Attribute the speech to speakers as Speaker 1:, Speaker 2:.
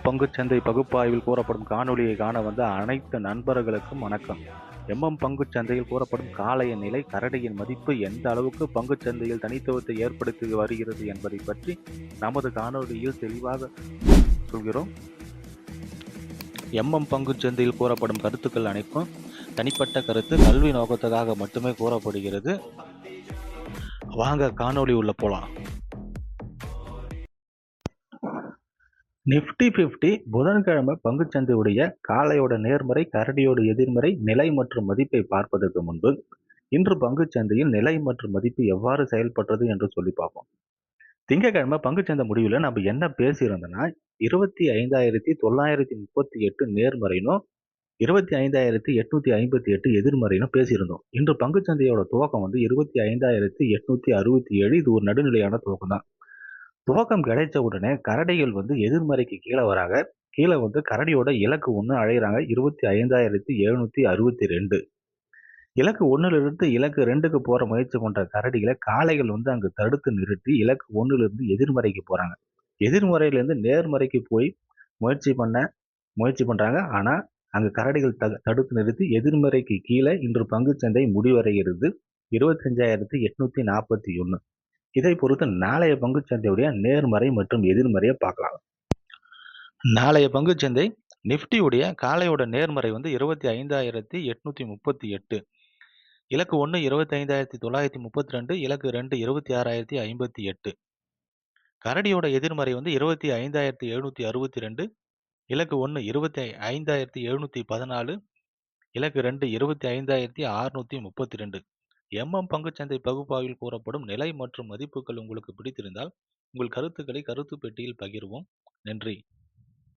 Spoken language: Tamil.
Speaker 1: பங்குச்சந்தை பகுப்பாய்வில் கூறப்படும் காணொளியை காண வந்த அனைத்து நண்பர்களுக்கும் வணக்கம். பங்குச்சந்தையில் கூறப்படும் காளைய நிலை, கரடியின் மதிப்பு எந்த அளவுக்கு பங்குச்சந்தையில் தனித்துவத்தை ஏற்படுத்தி வருகிறது என்பதை பற்றி நமது காணொளியில் தெளிவாக சொல்கிறோம். பங்குச்சந்தையில் கூறப்படும் கருத்துக்கள் அனைத்தும் தனிப்பட்ட கருத்து, கல்வி நோக்கத்துக்காக மட்டுமே கூறப்படுகிறது. வாங்க காணொளி உள்ள போலாம். நிஃப்டி 50 புதன்கிழமை பங்குச்சந்தையுடைய காளையோட நேர்மறை, கரடியோட எதிர்மறை நிலை மற்றும் மதிப்பை பார்ப்பதற்கு முன்பு இன்று பங்குச்சந்தையில் நிலை மற்றும் மதிப்பு எவ்வாறு செயல்பட்டது என்று சொல்லி பார்ப்போம். திங்கட்கிழமை பங்குச்சந்தை முடிவில் நம்ம என்ன பேசியிருந்தோம்னா 25,938 நேர்மறைனும் 25,858 எதிர்மறைனும் பேசியிருந்தோம். இன்று பங்குச்சந்தையோட துவக்கம் 25,867. இது ஒரு நடுநிலையான துவக்கம் தான். துவக்கம் கிடைச்ச உடனே கரடிகள் எதிர்மறைக்கு கீழே வராங்க. கீழே கரடியோட இலக்கு 1 அழைகிறாங்க. 25,762. இலக்கு 1லிருந்து இலக்கு 2க்கு போற முயற்சி கொண்ட கரடிகளை காளைகள் அங்கு தடுத்து நிறுத்தி இலக்கு 1லிருந்து எதிர்மறைக்கு போறாங்க. எதிர்மறையிலிருந்து நேர்மறைக்கு போய் முயற்சி பண்றாங்க. ஆனா அங்கு கரடிகள் தடுத்து நிறுத்தி எதிர்மறைக்கு கீழே இன்று பங்குச்சந்தை முடிவடைகிறது 25,841. இதை பொறுத்து நாளைய பங்குச்சந்தையுடைய நேர்மறை மற்றும் எதிர்மறையை பார்க்கலாம். நாளைய பங்குச்சந்தை நிஃப்டியுடைய காலையோட நேர்மறை 25,838. இலக்கு 1 25,932, இலக்கு 2 26,058. கரடியோட எதிர்மறை 25,762, இலக்கு 1 25,714, இலக்கு 2 25,632. பங்குச்சந்தை பகுப்பாய்வில் கூறப்படும் நிலை மற்றும் மதிப்புகள் உங்களுக்கு பிடித்திருந்தால் உங்கள் கருத்துக்களை கருத்து பெட்டியில் பகிர்வோம். நன்றி.